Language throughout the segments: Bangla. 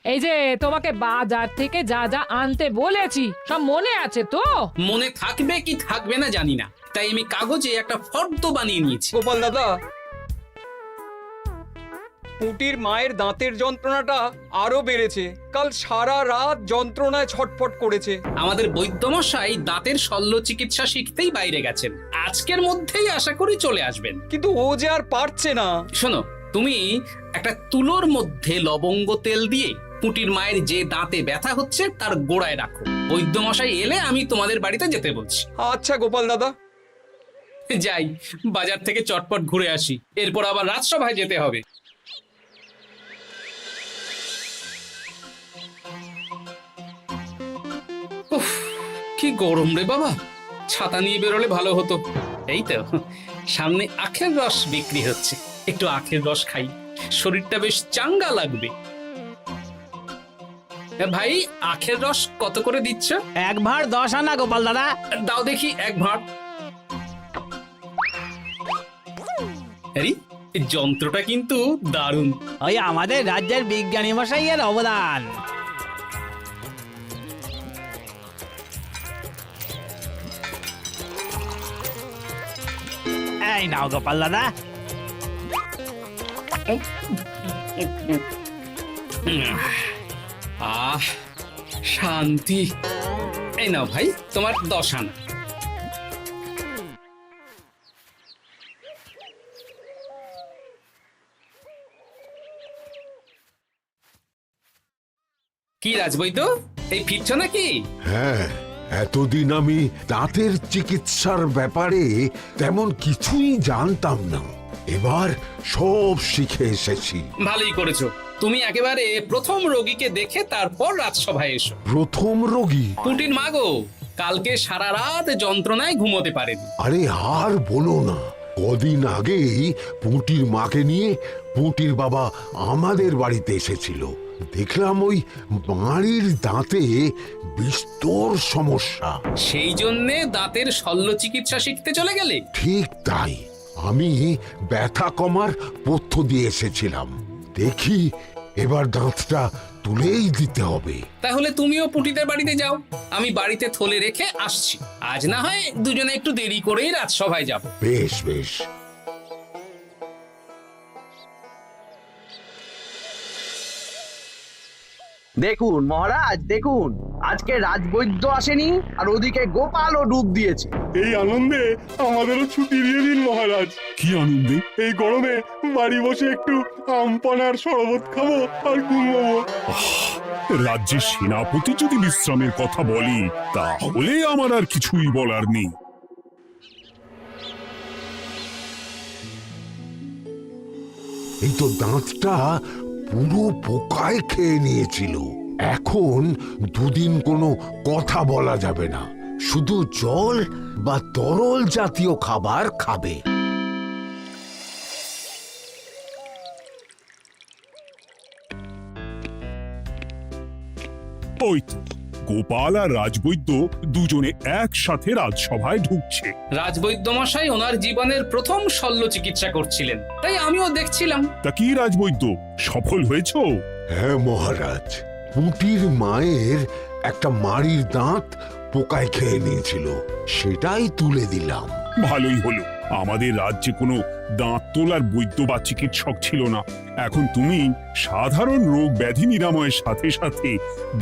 এই যে তোমাকে বাজার থেকে যা যা আনতে বলেছি সব মনে আছে তো? মনে থাকবে কি থাকবে না জানি না, তাই আমি কাগজে একটা ফর্দ বানিয়ে নিয়েছি। গোপাল দাদা, পুটির মায়ের দাঁতের যন্ত্রণাটা আরো বেড়েছে। কাল সারা রাত যন্ত্রণায় ছটফট করেছে। আমাদের বৈদ্যমশাই দাঁতের শল্য চিকিৎসা শিখতেই বাইরে গেছেন, আজকের মধ্যেই আশা করি চলে আসবেন। কিন্তু ও যে আর পারছে না। শোনো, তুমি একটা তুলোর মধ্যে লবঙ্গ তেল দিয়ে পুটির মায়ের যে দাঁতে ব্যথা হচ্ছে তার গোড়ায় রাখো। বৈদ্যমশাই এলে আমি তোমাদের বাড়িতে যেতে বলছি। আচ্ছা গোপাল দাদা। যাই, বাজার থেকে চটপট ঘুরে আসি, এরপর আবার রাজসভায় যেতে হবে। উফ, কি গরম রে বাবা, ছাতা নিয়ে বেরোলে ভালো হতো। এই তো সামনে আখের রস বিক্রি হচ্ছে, একটু আখের রস খাই, শরীরটা বেশ চাঙ্গা লাগবে। ভাই, আখের রস কত করে দিচ্ছ? 1 ভাঁড় 10 আনা গোপাল দাদা। দাও দেখি 1 ভাঁড়। আরে, এই যন্ত্রটা কিন্তু দারুণ। ওই আমাদের রাজ্যের বিজ্ঞানী মশাইয়ের অবদান। এই নাও গোপাল দাদা। আহ, শান্তি। এই নাও ভাই, তোমার 10 আনা। কি রাজবৈদ্য, এই ফিরছ নাকি? হ্যাঁ, এতদিন আমি দাঁতের চিকিৎসার ব্যাপারে তেমন কিছুই জানতাম না, এবার সব শিখে এসেছি। ভালোই করেছো, তুমি একেবারে প্রথম রোগীকে দেখে তারপর রাজসভায় এসো। প্রথম রোগী? পুটির মা গো, কালকে সারা রাত যন্ত্রণায় ঘুমোতে পারেনি। আরে আর বলো না, কদিন আগেই পুঁটির মাকে নিয়ে পুঁটির বাবা আমাদের বাড়িতে এসেছিল। দেখলাম ওই বাড়ির দাঁতে বিস্তর সমস্যা। সেই জন্যে দাঁতের শল্য চিকিৎসা শিখতে চলে গেলে? ঠিক তাই, আমি ব্যথা কমার পথ্য দিয়ে এসেছিলাম। দেখি এবার দাঁতটা তুলেই দিতে হবে। তাহলে তুমিও পুটিদের বাড়িতে যাও, আমি বাড়িতে থলে রেখে আসছি। আজ না হয় দুজনে একটু দেরি করেই রাজসভায় যাব। বেশ বেশ। দেখুন মহারাজ, দেখুন আজকে রাজবৈদ্য আসেনি, আর ওদিকে গোপালও ডুব দিয়েছে। এই আনন্দে আমাদেরও ছুটি দিয়ে দিন মহারাজ। কি আনন্দে? এই গরমে বাড়ি বসে একটু আমপানার শরবত খাবো আর ঘুমবো। রাজ্যের সেনাপতি যদি বিশ্রামের কথা বলি, তাহলে আমার আর কিছুই বলার নেই। এই তো দাঁতটা পুরো পোকায় খেয়ে নিয়েছিল। এখন দুদিন কোনো কথা বলা যাবে না, শুধু জল বা তরল জাতীয় খাবার খাবে। ওই তো গোপাল আর রাজবৈদ্য দুজনে একসাথে রাজসভায় ঢুকছে। রাজবৈদ্য মশাই ওনার জীবনের প্রথম শল্য চিকিৎসা করছিলেন, তাই আমিও দেখছিলাম। তা কি রাজবৈদ্য, সফল হয়েছো? হ্যাঁ মহারাজ, পুঁটির মায়ের একটা মাড়ির দাঁত পোকায় খেয়ে নিয়েছিল, সেটাই তুলে দিলাম। ভালোই হলো, আমাদের রাজ্যে কোনো দাঁত তোলার বৈদ্য বা চিকিৎসক ছিল না। এখন তুমি সাধারণ রোগ ব্যাধি নিরাময়ের সাথে সাথে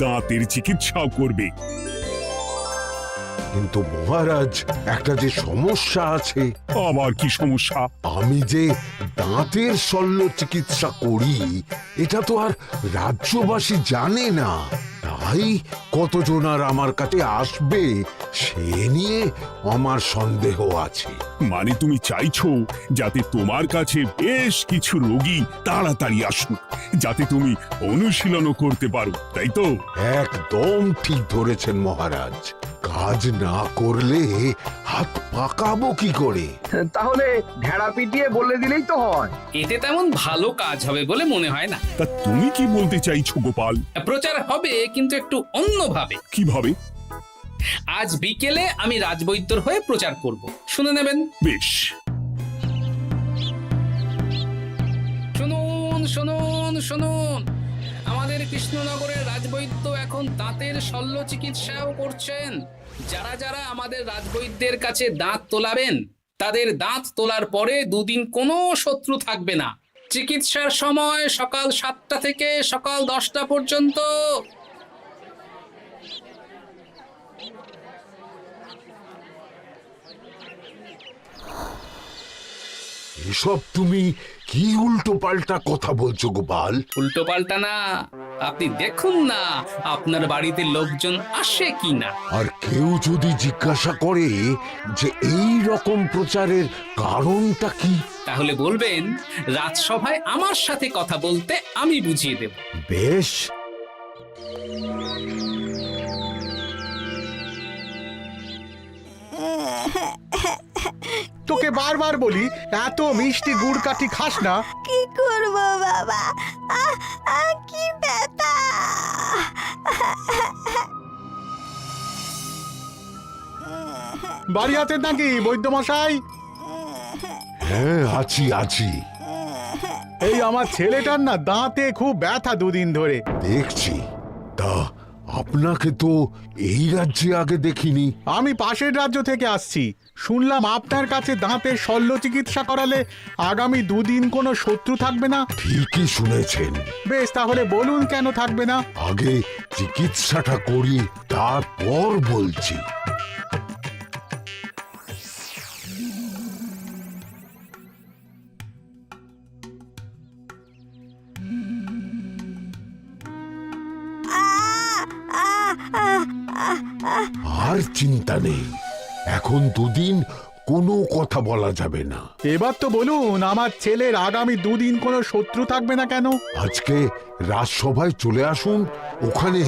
দাঁতের চিকিৎসাও করবে। কিন্তু মহারাজ, একটা যে সমস্যা আছে। আবার কি সমস্যা? আমি যে দাঁতের শল্য চিকিৎসা করি এটা তো আর রাজ্যবাসী জানে না, তাই কতজন আর আমার কাছে আসবে সে নিয়ে আমার সন্দেহ আছে। মানে তুমি চাইছো যাতে তোমার কাছে বেশ কিছু রোগী তাড়াতাড়ি আসুক, যাতে তুমি অনুশীলনও করতে পারো, তাই তো? একদম ঠিক ধরেছেন মহারাজ, কাজ না করলে হাত পাকাবো কি করে? তাহলে ঢেড়া পিটিয়ে বলে দিলেই তো হয়। এতে তেমন ভালো কাজ হবে বলে মনে হয় না। তা তুমি কি বলতে চাইছো গোপাল? প্রচার হবে, কিন্তু একটু অন্যভাবে। কিভাবে? আজ বিকেলে আমি রাজবৈদ্যর হয়ে প্রচার করব, শুনে নেবেন। বেশ। শুনুন শুনুন শুনুন, আমার আমাদের কৃষ্ণনগরের রাজবৈদ্য এখন দাঁতের শল্য চিকিৎসাও করছেন। যারা যারা আমাদের রাজবৈদ্যের কাছে দাঁত তোলাবেন তাদের দাঁত তোলার পরে দুদিন কোনো শত্রু থাকবে না। চিকিৎসার সময় সকাল 7টা থেকে সকাল 10টা পর্যন্ত। এসব তুমি কি উল্টো পাল্টা কথা বলছো গোপাল? উল্টো পাল্টা না, আপনি দেখুন না আপনার বাড়িতে লোকজন আসে কিনা। আর কেউ যদি জিজ্ঞাসা করে যে এই রকম প্রচারের কারণটা কি, তাহলে বলবেন রাজসভায় আমার সাথে কথা বলতে আমি বুঝিয়ে দেব। বেশ। তোকে বারবার বলি এত মিষ্টি গুড় কাঠি খাস না। কি করব বাবা, কি ব্যথা। বাড়ি আছেন নাকি বৈদ্যমশাই? হ্যাঁ, আছি আছি। এই আমার ছেলেটার না দাঁতে খুব ব্যথা দুদিন ধরে। দেখছি। তা আপনাকে তো এই রাজ্যে আগে দেখিনি। আমি পাশের রাজ্য থেকে আসছি। শুনলাম আপনার কাছে দাঁতের শল্য চিকিৎসা করালে আগামী দুদিন কোনো শত্রু থাকবে না। ঠিকই শুনেছেন। বেশ, তাহলে বলুন কেন থাকবে না? আগে চিকিৎসাটা করি, তারপর বলছি। আর চিন্তা নেই, এখন দুদিন কোনো কথা বলা যাবে না। এবার তো বলুন আমার ছেলের আগামী দুদিন কোনো শত্রু থাকবে না কেন? আজকে রাজসভায় চলে আসুন, ওখানে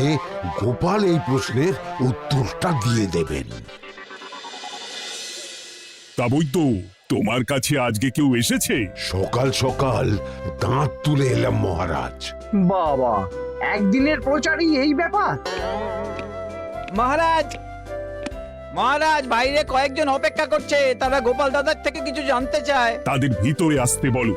গোপাল এই প্রশ্নের উত্তরটা দিয়ে দেবেন। তা বৈদ্য, তোমার কাছে আজকে কেউ এসেছে? সকাল সকাল দাঁত তুলে এলাম মহারাজ। বাবা, একদিনের প্রচারই এই ব্যাপার? মহারাজ, মহারাজ, বাইরে কয়েকজন অপেক্ষা করছে, তারা গোপাল দাদার থেকে কিছু জানতে চায়। তাদের ভিতরে আসতে বলো।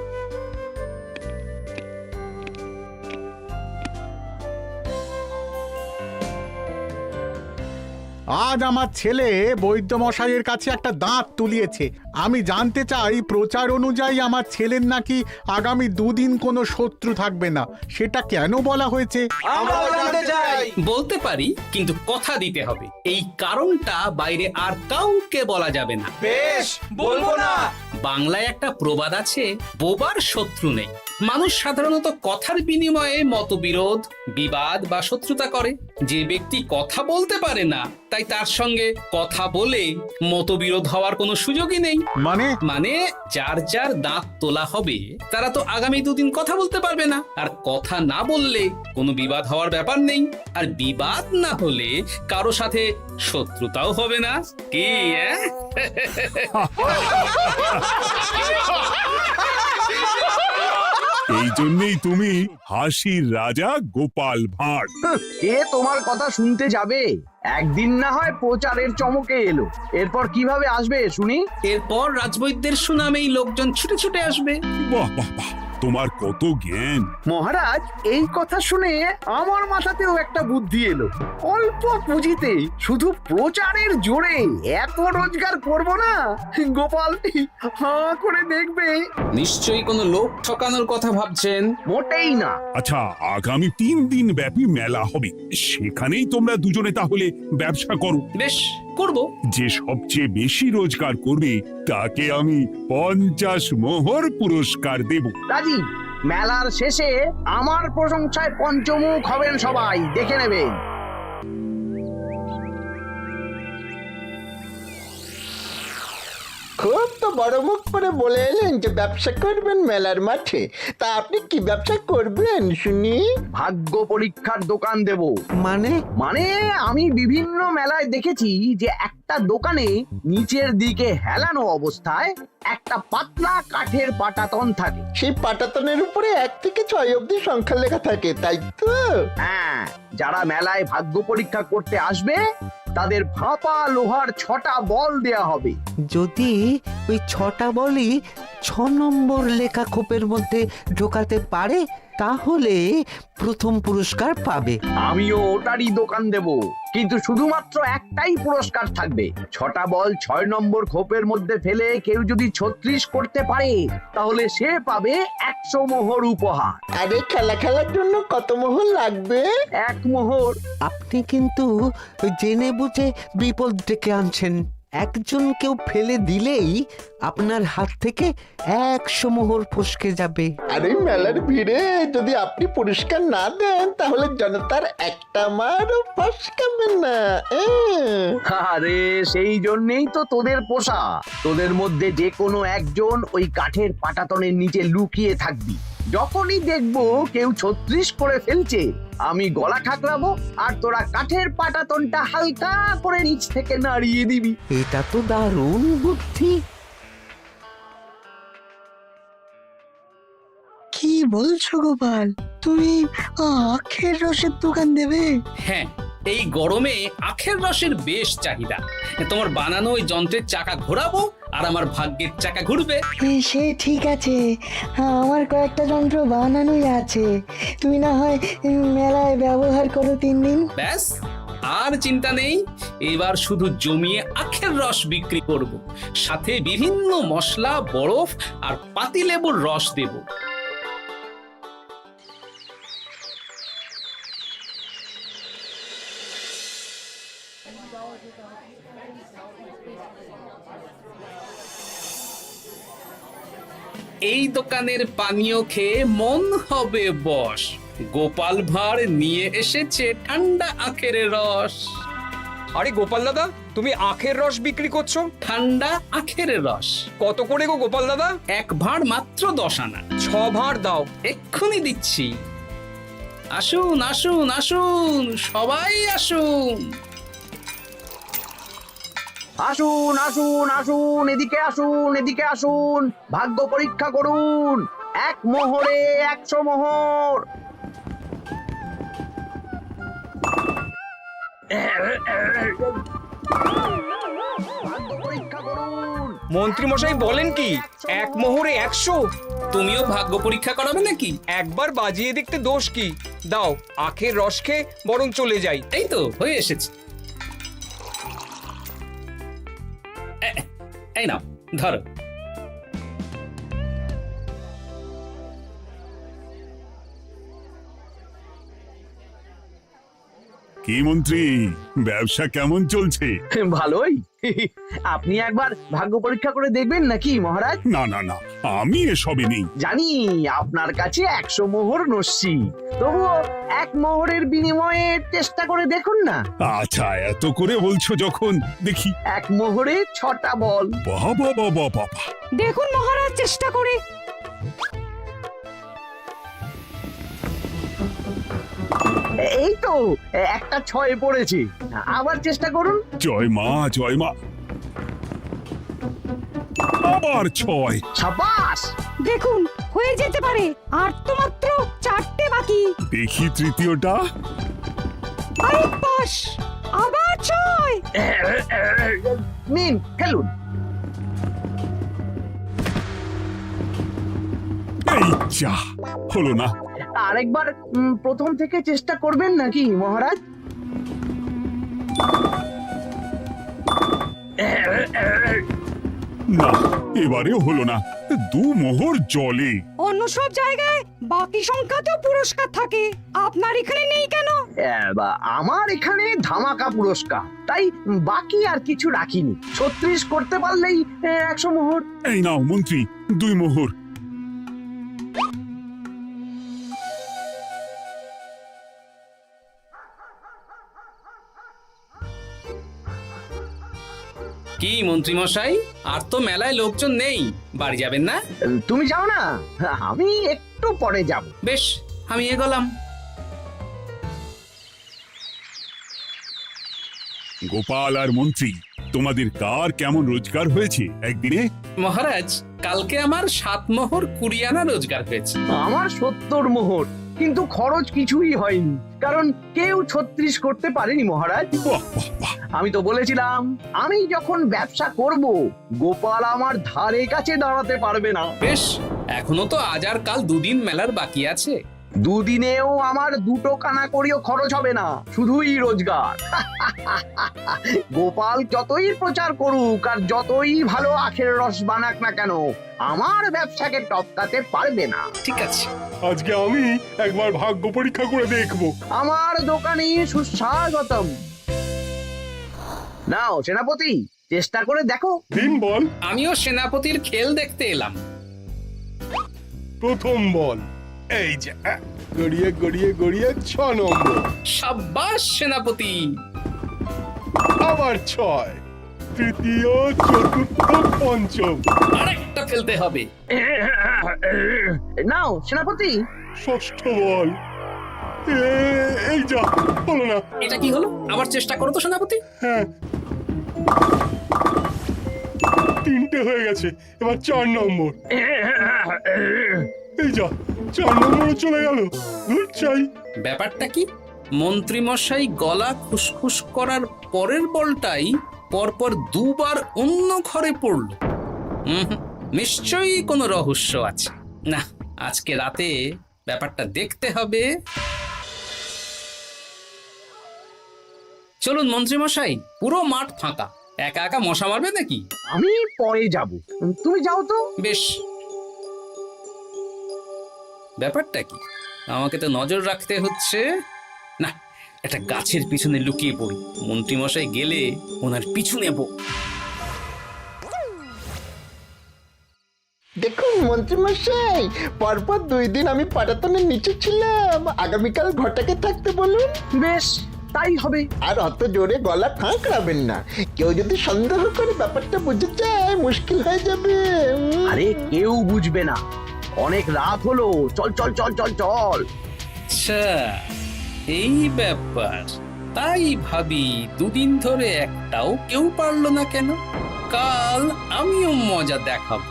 আজ আমার ছেলে বৈদ্যমশাইয়ের কাছে একটা দাঁত তুলিয়েছে। আমি জানতে চাই প্রচার অনুযায়ী আমার ছেলের নাকি আগামী দুদিন কোনো শত্রু থাকবে না, সেটা কেন বলা হয়েছে? বলতে পারি, কিন্তু কথা দিতে হবে এই কারণটা বাইরে আর কাউকে বলা যাবে না। বেশ, বলবো না। বাংলায় একটা প্রবাদ আছে, বোবার শত্রু নেই। মানুষ সাধারণত কথার বিনিময়ে মতবিরোধ, বিবাদ বা শত্রুতা করে। যে ব্যক্তি কথা বলতে পারে না, তাই তার সঙ্গে কথা বলে মতবিরোধ হওয়ার কোনো সুযোগই নেই। মানে যার যার দাঁত তোলা হবে তারা তো আগামী দুদিন কথা বলতে পারবে না। আর কথা না বললে কোনো বিবাদ হওয়ার ব্যাপার নেই। আর বিবাদ না হলে কারো সাথে শত্রুতাও হবে না। কি এই জন্যই তুমি হাসির রাজা গোপাল ভাঁড়। কে তোমার কথা শুনতে যাবে? একদিন না হয় প্রচারের চমকে এলো, এরপর কিভাবে আসবে শুনি? এরপর রাজবৈদ্যের সুনামেই লোকজন ছুটে ছুটে আসবে। বাহ বাহ বাহ, তোমার কত জ্ঞান! মহারাজ, এই কথা শুনে আমার মাথাতেও একটা বুদ্ধি এলো। অল্প পুঁজিতে শুধু প্রচারের জোরে এত রোজগার করব না, গোপাল হাঁ করে দেখবে। নিশ্চয়ই কোনো লোক ঠকানোর কথা ভাবছেন। মোটেই না। আচ্ছা, আগামী 3 দিন ব্যাপী মেলা হবে, সেখানেই তোমরা দুজনে তাহলে ব্যবসা করো। বেশ, করব। যে সবচেয়ে বেশি রোজগার করবে তাকে আমি 50 মোহর পুরস্কার দেব। রাজি। মেলার শেষে আমার প্রশংসায় পঞ্চমুখ হবেন সবাই, দেখে নেবেন। খুব তো বড় মুখ করে বলে এলেন যে ব্যবসা করবেন মেলার মাঠে। তা আপনি কি ব্যবসা করবেন শুনি? ভাগ্য পরীক্ষার দোকান দেব। মানে? আমি বিভিন্ন মেলায় দেখেছি যে একটা প্রত্যেকটা দোকানে নিচের দিকে হেলানো অবস্থায় একটা পাতলা কাঠের পাটাতন থাকে। সেই পাটাতনের উপরে 1 থেকে 6 অব্দি সংখ্যা লেখা থাকে, তাই তো? হ্যাঁ, যারা মেলায় ভাগ্য পরীক্ষা করতে আসবে তাদের ভাপা লোহার 6টা বল দেয়া হবে। যদি ওই 6টা বলই 6 নম্বর লেখা খোপের মধ্যে ঢোকাতে পারে তাহলে প্রথম পুরস্কার পাবে। আমিও ওটারই দোকান দেব, কিন্তু শুধুমাত্র একটাই পুরস্কার থাকবে। 6টা বল 6 নম্বর খোপের মধ্যে ফেলে কেউ যদি 36 করতে পারে তাহলে সে পাবে 100 মোহর উপহার। আরে খেলার জন্য কত মোহর লাগবে? 1 মোহর। আপনি কিন্তু জেনে বুঝে বিপদ ডেকে আনছেন। একজন কেউ ফেলে দিলেই আপনার হাত থেকে 100 মোহর ফসকে যাবে। আরে মেলার ভিড়ে যদি আপনি পুরস্কার না দেন তাহলে জনতার একটা মারও ফসকাবে না। আরে সেই জন্যই তো তোদের পোষা। তোদের মধ্যে যে কোনো একজন ওই কাঠের পাটাতনের নিচে লুকিয়ে থাকবি। যখনই দেখবো কেউ 36 করে ফেলছে আমি গলা ঠাকরাবো আর তোরা কাঠের পাটাতনটা হালকা করে নিচ থেকে নাড়িয়ে দিবি। এটা তো দারুণ বুদ্ধি। কি বলছো গোপাল, তুমি আখের রসের দোকান দেবে? হ্যাঁ, এই গরমে আখের রসের বেশ চাহিদা। তোমার বানানো ওই যন্ত্রের চাকা ঘোরাবো আর আমার ভাগ্যের চাকা ঘুরবে। সে ঠিক আছে, আমার কয়েকটা যন্ত্র বানানোই আছে। তুমি না হয় মেলায় ব্যবহার করো 3 দিন। ব্যাস, আর চিন্তা নেই। এবার শুধু জমিয়ে আখের রস বিক্রি করব, সাথে বিভিন্ন মশলা, বরফ আর পাতিলেবুর রস দেব। এই দোকানের পানীয় খেয়ে মন হবে বশ। গোপাল ভাঁড় নিয়ে এসেছে ঠান্ডা আখের রস। আরে গোপাল দাদা, তুমি আখের রস বিক্রি করছো? ঠান্ডা আখের রস কত করে গো গোপাল দাদা? 1 ভাঁড় মাত্র 10 আনা। 6 ভাঁড় দাও। এক্ষুনি দিচ্ছি। আসুন আসুন আসুন, সবাই আসুন। আসুন আসুন আসুন, এদিকে আসুন, এদিকে আসুন, ভাগ্য পরীক্ষা করুন। 1 মোহরে 100 মোহর। ভাগ্য পরীক্ষা করুন। মন্ত্রী মশাই বলেন কি 1 মোহরে 100? তুমিও ভাগ্য পরীক্ষা করাবে নাকি? একবার বাজিয়ে দেখতে দোষ কি? দাও, আখের রস খেয়ে বরং চলে যাই। এই তো হয়ে এসেছে। এই নাও, ধরো। কি মন্ত্রী, ব্যবসা কেমন চলছে? ভালোই। আপনি একবার ভাগ্য পরীক্ষা করে দেখবেন নাকি মহারাজ? না না না, আমি এসবে নেই। জানি আপনার কাছে 100 মোহর নস্যি, তবুও 1 মোহরের বিনিময়ে চেষ্টা করে দেখুন না। আচ্ছা, এত করে বলছো যখন, দেখি। 1 মোহরে 6টা বল। বাবা বাবা বাবা, দেখুন মহারাজ চেষ্টা করে। এই তো একটা 6 পড়েছে, আবার চেষ্টা করুন। জয় মা জয় মা। আবার 6। সাবাস। দেখুন হয়ে যেতে পারে, আর তো মাত্র 4টে বাকি। দেখি তৃতীয়টা। আরে পাস, আবার 6। নিন খেলুন। এই যা, হলো না। আরেকবার প্রথম থেকে চেষ্টা করবেন নাকি মহারাজ? না, এবারেও হলো না। 2 মোহর জলে। অন্য সব জায়গায় বাকি সংখ্যাতেও পুরস্কার থাকে, আপনার এখানে নেই কেন? আমার এখানে ধামাকা পুরস্কার, তাই বাকি আর কিছু রাখিনি। 36 করতে পারলেই 100 মোহর। এই নাও মন্ত্রী, 2 মোহর। কি মন্ত্রী মশাই, আর তো মেলায় লোকজন নেই, বাড়ি যাবেন না? তুমি যাও না, আমি একটু পরে যাব। বেশ, আমি এগোলাম। গোপাল আর মন্ত্রী, তোমাদের কার কেমন রোজগার হয়েছে একদিনে? মহারাজ, কালকে আমার 7 মোহর 20 আনা রোজগার হয়েছে। আমার 70 মোহর, কিন্তু খরচ কিছুই হয়নি, কারণ কেউ 36 করতে পারেনি মহারাজ। বাহ বাহ বাহ! আমি তো বলেছিলাম আমি যখন ব্যবসা করব, গোপাল আমার ধারে কাছে দাঁড়াতে পারবে না। বেশ, এখনো তো আজ আর কাল 2 দিন মেলার বাকি আছে। দুদিনেও আমার 2 কানা করিও খরচ হবে না, শুধুই রোজগার। গোপাল যতই প্রচার করুক আর যতই ভালো আখের রস বানাক না কেন, আমার ব্যবসাকে টপকাতে পারবে না। ঠিক আছে, আজকে আমি একবার ভাগ্য পরীক্ষা করে দেখবো। আমার দোকানে সুস্বাগতম। নাও সেনাপতি, চেষ্টা করে দেখো। দিন বল। আমিও সেনাপতির খেল দেখতে এলাম। প্রথম বল, এই যে গড়িয়ে গড়িয়ে গড়িয়ে 6 নম্বর, সাব্বাস সেনাপতি। আবার 6, তৃতীয়, চতুর্থ, পঞ্চম, আরেকটা ফেলতে হবে। নাও সেনাপতি, ষষ্ঠ বল। এই যা, হলো না। এটা কি হলো? আবার চেষ্টা করো তো সেনাপতি। হ্যাঁ, 3টে হয়ে গেছে, এবার 4 নম্বর। এই যা, 4 নম্বরে চলে গেল। ধুর চাই। ব্যাপারটা কি? মন্ত্রী মশাই গলা খুসখুস করার পরের বলটাই পরপর 2 বার অন্য ঘরে পড়ল। নিশ্চয়ই কোনো রহস্য আছে। না, আজকে রাতে ব্যাপারটা দেখতে হবে। চলুন মন্ত্রী মশাই, পুরো মাঠ ফাঁকা, একা একা মশা মারবে নাকি? আমি পরে যাব, তুমি যাও তো। বেশ। ব্যাপারটা কি? আমাকে তো নজর রাখতে হচ্ছে। না, একটা গাছের পিছনে লুকিয়ে পড়ি, মন্ত্রী মশাই গেলে ওনার পিছু নেব। দেখুন মন্ত্রীমশাই, পরপর 2 দিন আমি পাটাতনের নিচে ছিলাম। আগামীকাল ঘটাকে থাকতে বলুন। বেশ, তাই হবে। আর অত জোরে গলা খাঁকড়াবেন না, কেউ যদি সন্দেহ করে ব্যাপারটা বুঝে যায় মুশকিল হয়ে যাবে। আরে কেউ বুঝবে না, অনেক রাত হলো, চল চল চল চল চল। আচ্ছা, এই ব্যাপার। তাই ভাবি 2 দিন ধরে একটাও কেউ পারলো না কেন? কাল আমিও মজা দেখাবো।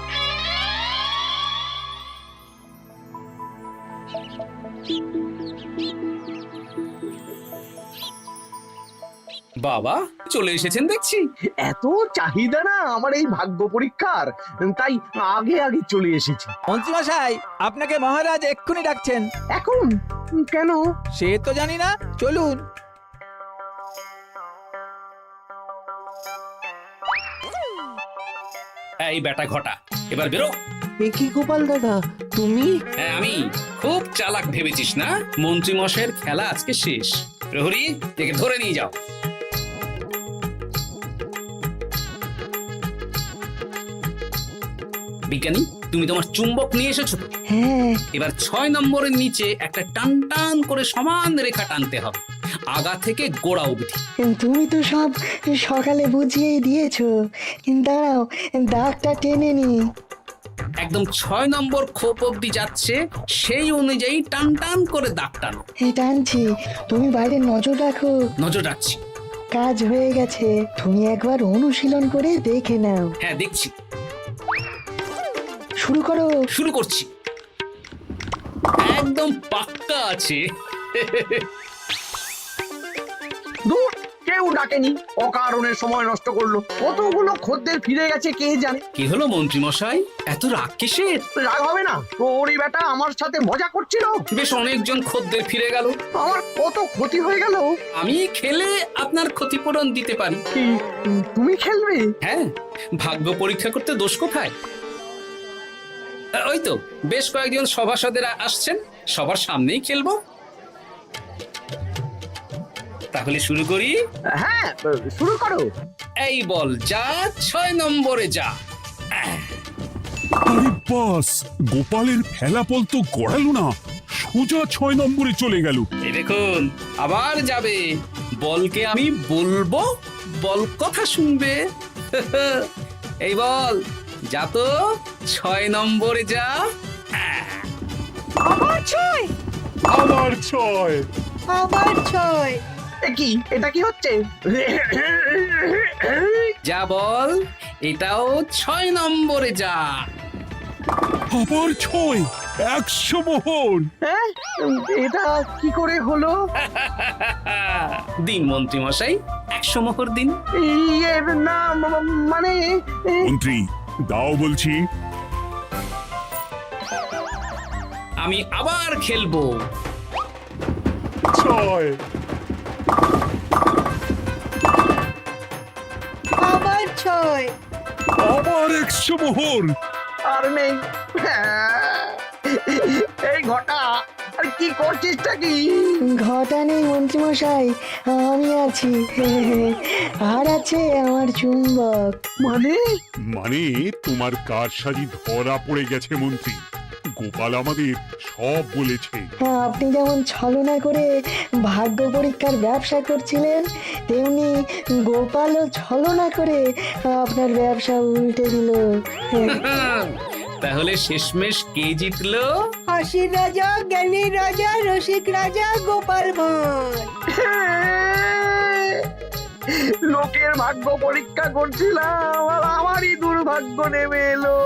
বাবা চলে এসেছেন দেখছি। এত চাহিদা না আমার এই ভাগ্য পরীক্ষার, তাই আগে আগে চলে এসেছি। মন্ত্রীমশাই, আপনাকে মহারাজ এক্ষুনি ডাকছেন। এখন কেন? সে তো জানি না, চলুন। এই বেটা ঘটা, এবার বেরো। এ কি গোপাল দাদা, তুমি? হ্যাঁ আমি। খুব চালাক ভেবেছিস না? মন্ত্রী মশাইয়ের খেলা আজকে শেষ। প্রহরী, একে ধরে নিয়ে যাও। বিজ্ঞানী, তুমি তোমার চুম্বক নিয়ে এসেছো তো? হ্যাঁ, এবার 6 নম্বরের নিচে একটা টান টান করে সমান রেখা টানতে হবে, আগা থেকে গোড়া অবধি। তুমি তো সব সকালে বুঝিয়েই দিয়েছো, দাঁড়াও দাগটা টেনে নি। একদম 6 নম্বর খোপ অবধি যাচ্ছে, সেই অনুযায়ী টান টান করে দাগ টানো। টানছি, তুমি বাইরে নজর রাখো। নজর রাখছি। কাজ হয়ে গেছে, তুমি একবার অনুশীলন করে দেখে নাও। হ্যাঁ দেখছি। শুরু করো। শুরু করছি। একদম পাক্কা আছে। দূর, কেউ ডাকেনি, অকারণে সময় নষ্ট করলো। কতগুলো খদ্দের ফিরে গেছে কে জানে। কি হলো মন্ত্রী মশাই, এত রাগ কিসের? রাগ হবে না, ওরই বেটা আমার সাথে মজা করছিল। বেশ অনেকজন খদ্দের ফিরে গেল, আমার কত ক্ষতি হয়ে গেল। আমি খেলে আপনার ক্ষতিপূরণ দিতে পারি। তুমি খেলবে? হ্যাঁ, ভাগ্য পরীক্ষা করতে দোষ কোথায়? ওই তো বেশ কয়েকজন সভাসদেরা আসছেন, সবার সামনেই খেলবো। তাহলে শুরু করি। হ্যাঁ, শুরু করো। এই বল যা, 6 নম্বরে যা। আরে বাস, গোপালের ফেলাপল তো গড়ালো না, সোজা 6 নম্বরে চলে গেল। এই দেখুন, আবার যাবে। বলকে আমি বলবো, বল কথা শুনবে। এই বল যা তো, 6 নম্বরে যা। আবার 6, আবার 6, আবার 6। কি এটা কি হচ্ছে? যা বল, এটাও 6 নম্বরে যা। আবার 6, 100 মোহর। হ্যাঁ, এটা কি করে হলো? দিন মন্ত্রী মশাই, 100 মোহর দিন। ইয়ে না, মানে মন্ত্রী দাও বলছি। আমি আবার খেলবো। 6 আবার 6। আবার 100 মোহর। আর নেই। এই ঘটা, আর কি করছিসটা কি? ঘটা নেই মন্ত্রীমশাই, আমি আছি। আর আছে আমার চুম্বক। মানে তোমার কারসাজি ধরা পড়ে গেছে মন্ত্রী। গোপাল আমাদের সব বলেছে। আপনি যেমন ছলনা করে ভাগ্য পরীক্ষার ব্যবসা করছিলেন, তেমনি গোপালও ছলনা করে আপনার ব্যবসা উল্টে দিল। তাহলে শেষমেশ কে জিতলো? হাসির রাজা, জ্ঞানীর রাজা, রসিক রাজা গোপাল ভাঁড়। লোকের ভাগ্য পরীক্ষা করছিলাম আর আমারই দুর্ভাগ্য নেমে এলো।